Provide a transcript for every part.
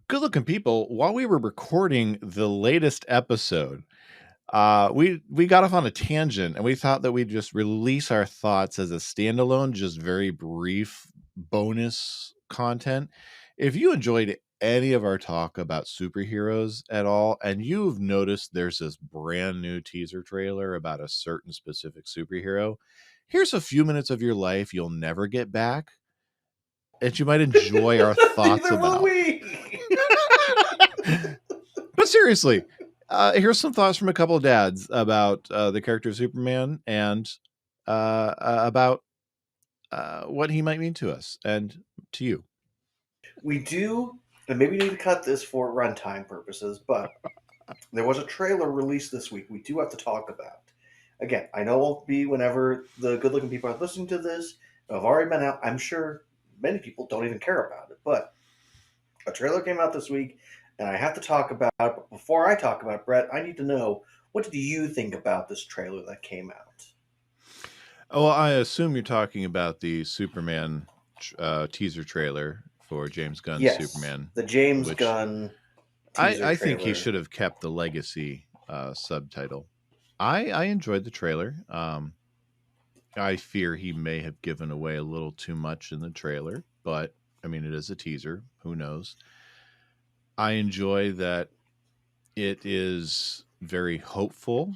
Good looking people, while we were recording the latest episode, we got off on a tangent and we thought that we'd just release our thoughts as a standalone, just very brief bonus content. If you enjoyed any of our talk about superheroes at all, and you've noticed there's this brand new teaser trailer about a certain specific superhero, here's a few minutes of your life you'll never get back that you might enjoy our thoughts Neither will about. we. But seriously, here's some thoughts from a couple of dads about the character of Superman and about what he might mean to us and to you. We do, and maybe we need to cut this for runtime purposes, but there was a trailer released this week we do have to talk about. Again, I know it won't be whenever the good looking people are listening to this. Have already been out. I'm sure many people don't even care about it, but a trailer came out this week, and I have to talk about it. But before I talk about it, Brett, I need to know, what do you think about this trailer that came out? Oh, well, I assume you're talking about the Superman teaser trailer for James Gunn's Yes, Superman, the James which Gunn teaser I think he trailer. should have kept the legacy subtitle. I enjoyed the trailer. I fear he may have given away a little too much in the trailer, but I mean, it is a teaser. Who knows? I enjoy that it is very hopeful.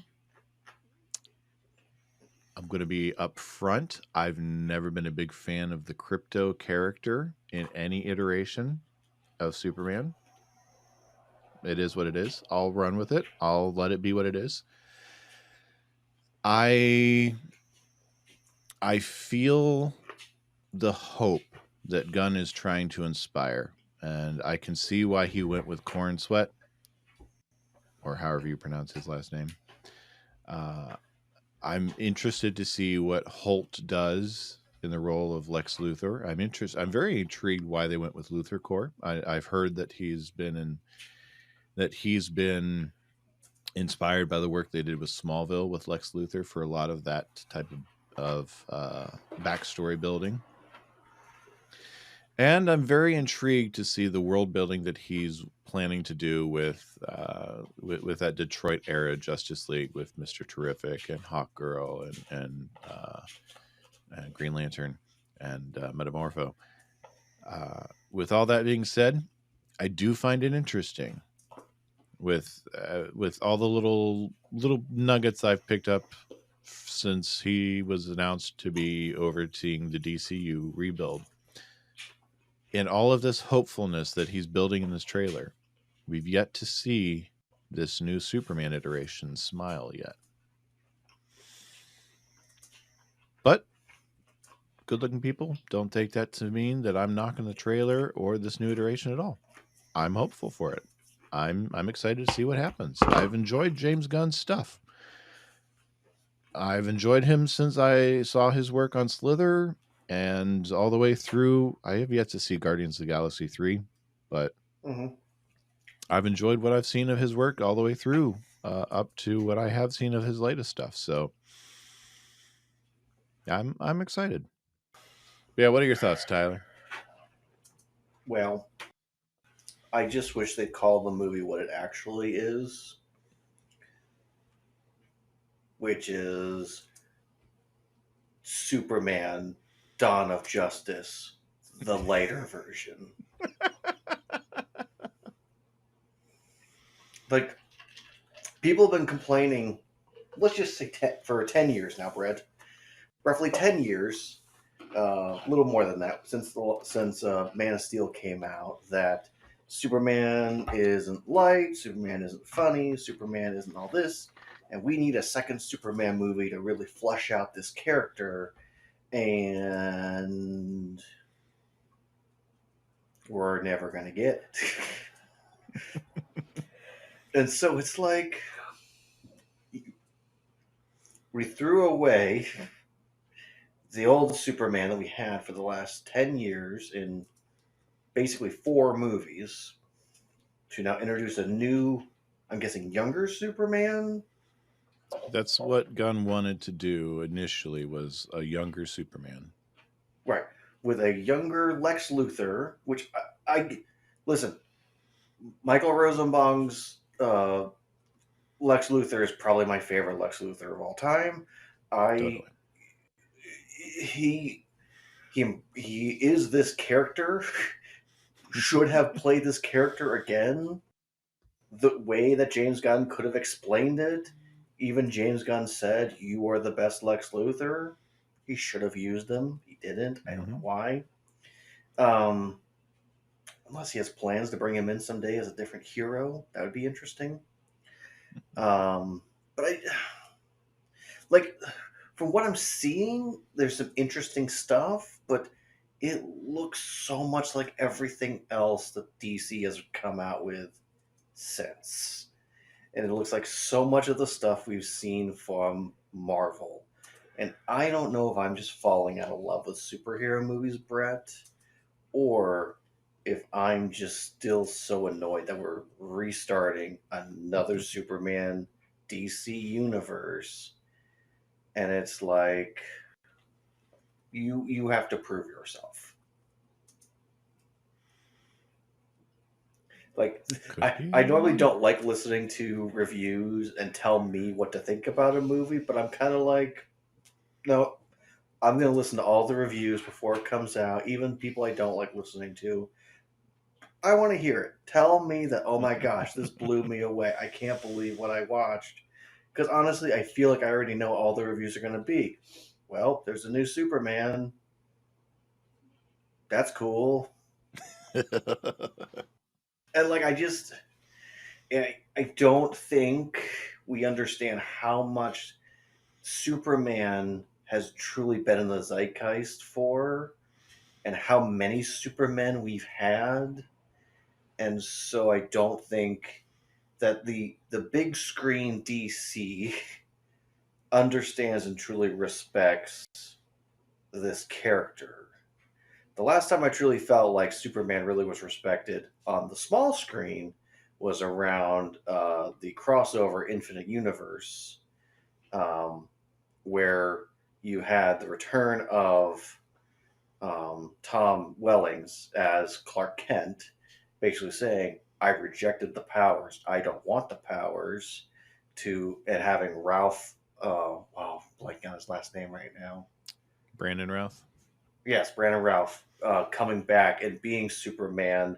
I'm going to be upfront. I've never been a big fan of the crypto character in any iteration of Superman. It is what it is. I'll run with it. I'll let it be what it is. I feel the hope that Gunn is trying to inspire, and I can see why he went with Corn Sweat, or however you pronounce his last name. I'm interested to see what Holt does in the role of Lex Luthor. I'm very intrigued why they went with Luthor Corps. I've heard that he's been inspired by the work they did with Smallville with Lex Luthor for a lot of that type of backstory building. And I'm very intrigued to see the world building that he's planning to do with that Detroit era Justice League with Mr. Terrific and Hawkgirl and Green Lantern and Metamorpho. With all that being said, I do find it interesting with all the little nuggets I've picked up since he was announced to be overseeing the DCU rebuild. In all of this hopefulness that he's building in this trailer, we've yet to see this new Superman iteration smile yet. But good-looking people, don't take that to mean that I'm knocking the trailer or this new iteration at all. I'm hopeful for it. I'm excited to see what happens. I've enjoyed James Gunn's stuff. I've enjoyed him since I saw his work on Slither and all the way through. I have yet to see Guardians of the Galaxy 3, but I've enjoyed what I've seen of his work all the way through up to what I have seen of his latest stuff. So I'm excited. Yeah, what are your thoughts, Tyler? Well, I just wish they'd call the movie what it actually is, which is Superman Dawn of Justice, the lighter version. Like, people have been complaining, let's just say for 10 years now, Brett. Roughly 10 years, a little more than that, since Man of Steel came out, that Superman isn't light, Superman isn't funny, Superman isn't all this, and we need a second Superman movie to really flesh out this character, and we're never going to get it. And so it's like we threw away the old Superman that we had for the last 10 years in basically 4 movies to now introduce a new, I'm guessing, younger Superman. That's what Gunn wanted to do initially, was a younger Superman. Right. With a younger Lex Luthor, which I listen, Michael Rosenbaum's Lex Luthor is probably my favorite Lex Luthor of all time. I Totally. he he is this character. Should have played this character again the way that James Gunn could have explained it. Even James Gunn said, "You are the best Lex Luthor." He should have used him. He didn't. I don't know Hmm. why. Um, unless he has plans to bring him in someday as a different hero, that would be interesting. But I like from what I'm seeing, there's some interesting stuff, but it looks so much like everything else that DC has come out with since. And it looks like so much of the stuff we've seen from Marvel. And I don't know if I'm just falling out of love with superhero movies, Brett, or if I'm just still so annoyed that we're restarting another Superman DC universe. And it's like you have to prove yourself. Like Could I normally be. don't like listening to reviews and tell me what to think about a movie, but I'm kind of like, no, I'm going to listen to all the reviews before it comes out, even people I don't like listening to. I want to hear it. Tell me that, oh my gosh, this blew me away. I can't believe what I watched. Because honestly, I feel like I already know all the reviews are going to be. Well, there's a new Superman. That's cool. And like, I don't think we understand how much Superman has truly been in the zeitgeist for, and how many Supermen we've had. And so I don't think that the big screen DC understands and truly respects this character. The last time I truly felt like Superman really was respected on the small screen was around the crossover Infinite Universe, um, where you had the return of Tom Wellings as Clark Kent, basically saying, "I rejected the powers. I don't want the powers." And having Ralph, blanking on his last name right now. Brandon Routh. Yes, Brandon Ralph coming back and being Superman,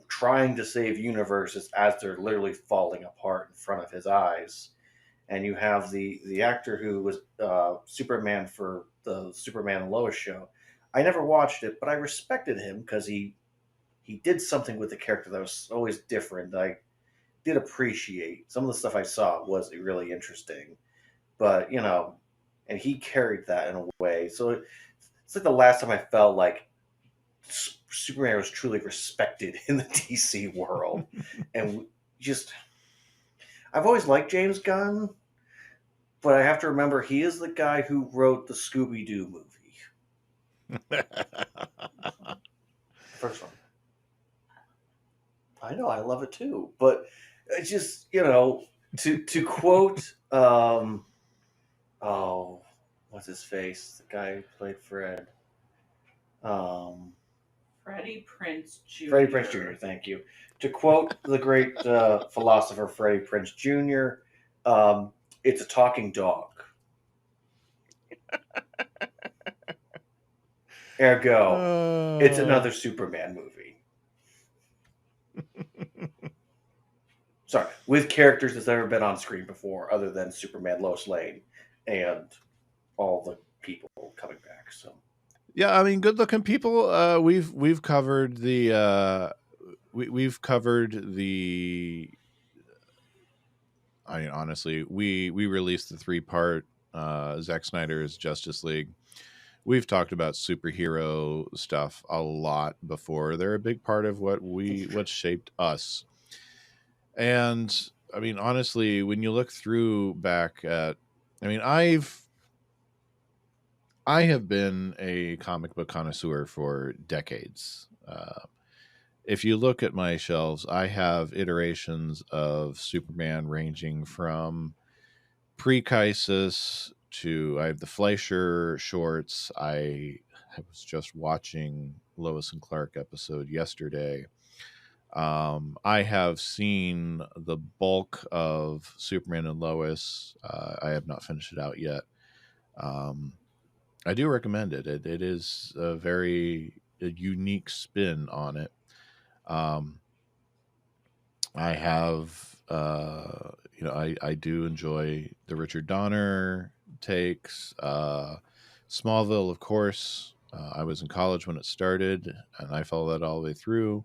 trying to save universes as they're literally falling apart in front of his eyes. And you have the actor who was Superman for the Superman and Lois show. I never watched it, but I respected him because he did something with the character that was always different. I did appreciate some of the stuff I saw was really interesting, but and he carried that in a way. So it's like the last time I felt like Superman was truly respected in the DC world, and just I've always liked James Gunn, but I have to remember he is the guy who wrote the Scooby Doo movie, the first one. I know I love it too, but it's just to quote oh, what's his face, the guy who played Fred, um, Freddie Prince Freddie Prinze Jr. Jr. Thank you. To quote the great philosopher Freddie Prinze Jr., it's a talking dog. Ergo, it's uh, another Superman movie. Sorry, with characters that's never been on screen before, other than Superman, Lois Lane, and all the people coming back. So yeah, I mean, good looking people. We've covered we've covered the. I mean, honestly, we released the 3-part Zack Snyder's Justice League. We've talked about superhero stuff a lot before. They're a big part of what shaped us. And I mean, honestly, when you look through back at, I mean, I have been a comic book connoisseur for decades. If you look at my shelves, I have iterations of Superman ranging from pre-Crisis to I have the Fleischer shorts. I was just watching Lois and Clark episode yesterday. I have seen the bulk of Superman and Lois. I have not finished it out yet. Um, I do recommend it. It is a unique spin on it. Um, I have, I do enjoy the Richard Donner takes. Smallville, of course. I was in college when it started, and I followed that all the way through.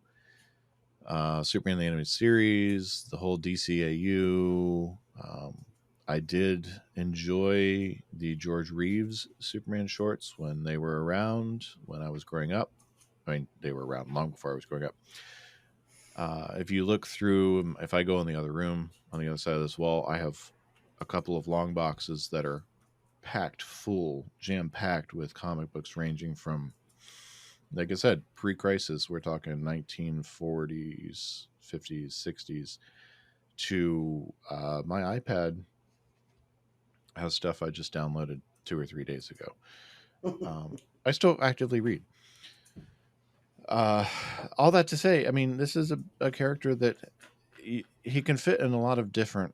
Superman the Animated Series, the whole DCAU. I did enjoy the George Reeves Superman shorts when they were around when I was growing up. I mean, they were around long before I was growing up. If you look through, if I go in the other room on the other side of this wall, I have a couple of long boxes that are packed full, jam packed with comic books ranging from, like I said, pre-crisis. We're talking 1940s, 50s, 60s. To my iPad has stuff I just downloaded 2 or 3 days ago. I still actively read. All that to say, I mean, this is a character that he can fit in a lot of different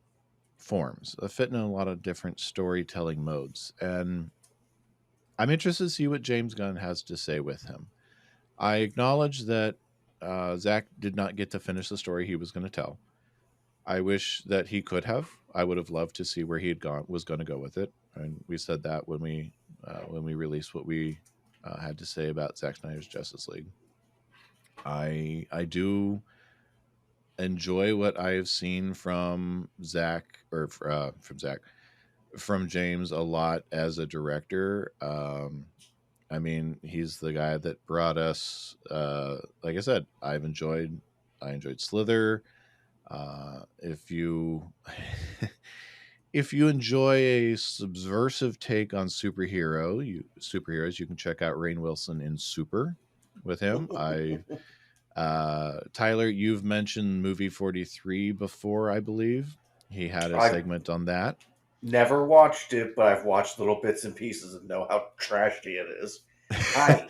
forms, fit in a lot of different storytelling modes, and I'm interested to see what James Gunn has to say with him. I acknowledge that Zach did not get to finish the story he was going to tell. I wish that he could have. I would have loved to see where he was going to go with it, and we said that when we released what we had to say about Zack Snyder's Justice League. I do enjoy what I have seen from Zach from James a lot as a director. I mean, he's the guy that brought us. Like I said, I enjoyed Slither. If you if you enjoy a subversive take on superheroes, you can check out Rainn Wilson in Super with him. Tyler, you've mentioned movie 43 before, I believe. He had a I've segment on that. never watched it, but I've watched little bits and pieces and know how trashy it is. Hi.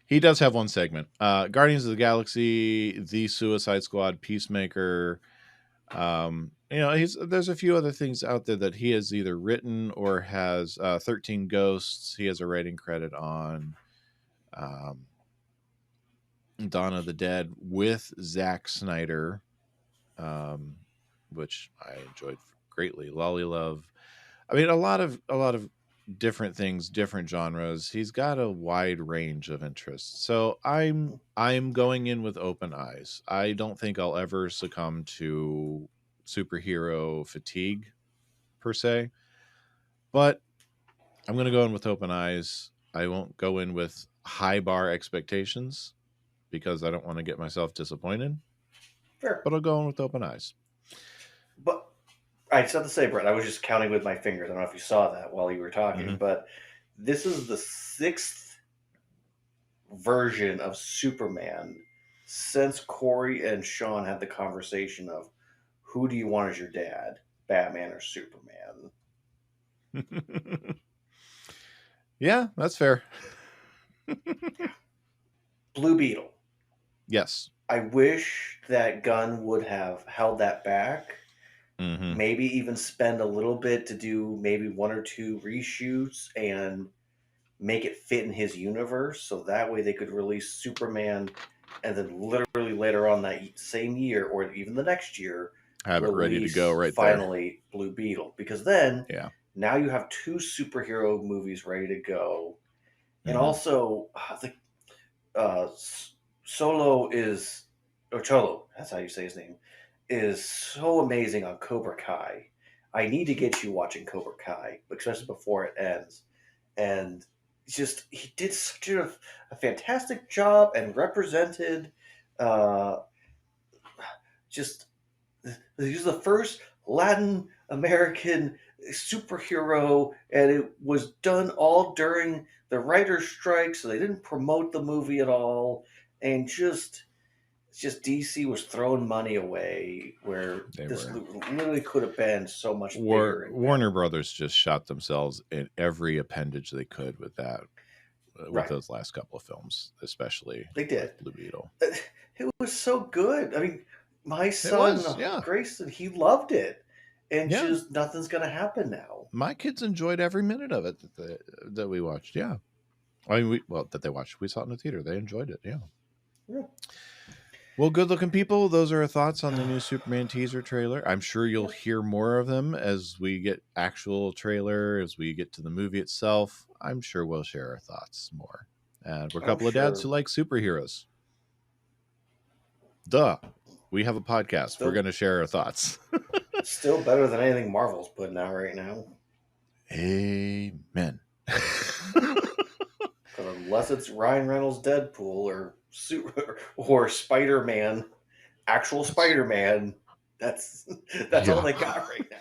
He does have one segment. Guardians of the Galaxy, The Suicide Squad, Peacemaker. There's a few other things out there that he has either written or has 13 Ghosts. He has a writing credit on. Dawn of the Dead with Zack Snyder, which I enjoyed greatly. Lolly Love. I mean, a lot of different things, different genres. He's got a wide range of interests. So I'm going in with open eyes. I don't think I'll ever succumb to superhero fatigue per se, but I'm going to go in with open eyes. I won't go in with high bar expectations because I don't want to get myself disappointed. Fair. But I'll go in with open eyes. But I just have to say, Brett, I was just counting with my fingers. I don't know if you saw that while you were talking, but this is the 6th version of Superman since Corey and Sean had the conversation of who do you want as your dad, Batman or Superman? Yeah, that's fair. Blue Beetle. Yes. I wish that Gunn would have held that back. Mm-hmm. Maybe even spend a little bit to do maybe 1 or 2 reshoots and make it fit in his universe, so that way they could release Superman and then literally later on that same year or even the next year have it ready to go right finally there. Blue Beetle, because then now you have 2 superhero movies ready to go. And also Cholo, that's how you say his name, is so amazing on Cobra Kai. I need to get you watching Cobra Kai, especially before it ends. And he did such a fantastic job and represented he was the first Latin American superhero, and it was done all during the writer's strike, so they didn't promote the movie at all, and just DC was throwing money away where literally could have been so much bigger. Warner Brothers just shot themselves in every appendage they could with that, with those last couple of films, especially they did. Blue Beetle. It was so good. I mean, my It son was, yeah, Grayson, he loved it, and yeah. just nothing's gonna happen now. My kids enjoyed every minute of it that we watched. Yeah, I mean, that they watched. We saw it in the theater. They enjoyed it. Yeah. Yeah. Well, good looking people. Those are our thoughts on the new Superman teaser trailer. I'm sure you'll hear more of them as we get actual trailer, as we get to the movie itself. I'm sure we'll share our thoughts more. And we're a I'm couple of dads sure. who like superheroes. Duh. We have a podcast. We're Still, going to share our thoughts. still better than anything Marvel's putting out right now. Amen. Because unless it's Ryan Reynolds' Deadpool or Spider-Man, actual Spider-Man, that's all Yeah. they got right now.